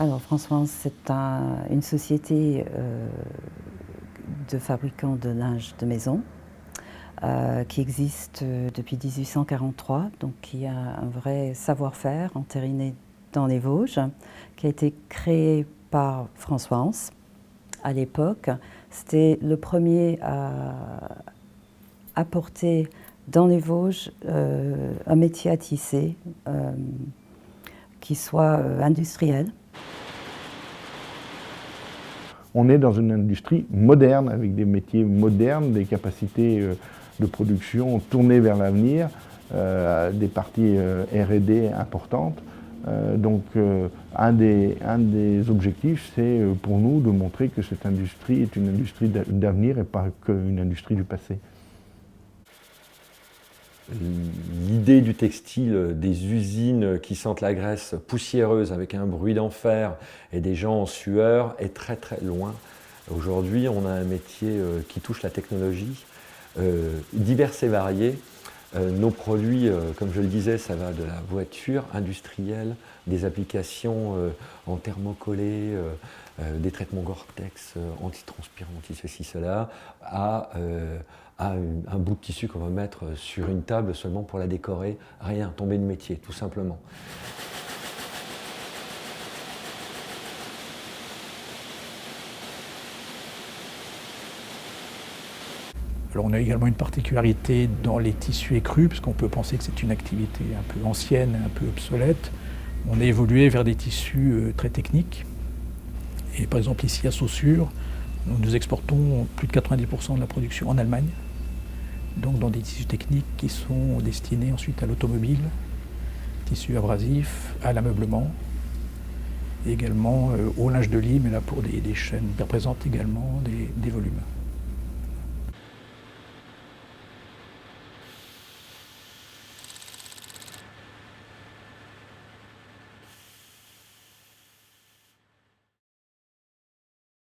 Alors Françoise, c'est une société de fabricants de linge de maison qui existe depuis 1843, donc qui a un vrai savoir-faire entériné dans les Vosges, qui a été créé par Françoise à l'époque. C'était le premier à apporter dans les Vosges un métier à tisser qui soit industriel. On est dans une industrie moderne, avec des métiers modernes, des capacités de production tournées vers l'avenir, des parties R&D importantes. Donc un des objectifs, c'est pour nous de montrer que cette industrie est une industrie d'avenir et pas qu'une industrie du passé. L'idée du textile, des usines qui sentent la graisse poussiéreuse avec un bruit d'enfer et des gens en sueur est très très loin. Aujourd'hui, on a un métier qui touche la technologie, divers et variés. Nos produits, comme je le disais, ça va de la voiture industrielle, des applications en thermocollé, des traitements Gore-Tex, anti-transpirant, anti-ceci, cela, à un bout de tissu qu'on va mettre sur une table seulement pour la décorer. Rien, tomber de métier, tout simplement. Alors on a également une particularité dans les tissus écrus, parce qu'on peut penser que c'est une activité un peu ancienne, un peu obsolète. On a évolué vers des tissus très techniques. Et par exemple ici à Saussure, nous exportons plus de 90% de la production en Allemagne, donc dans des tissus techniques qui sont destinés ensuite à l'automobile, tissus abrasifs, à l'ameublement, et également au linge de lit, mais là pour des chaînes qui représentent également des volumes.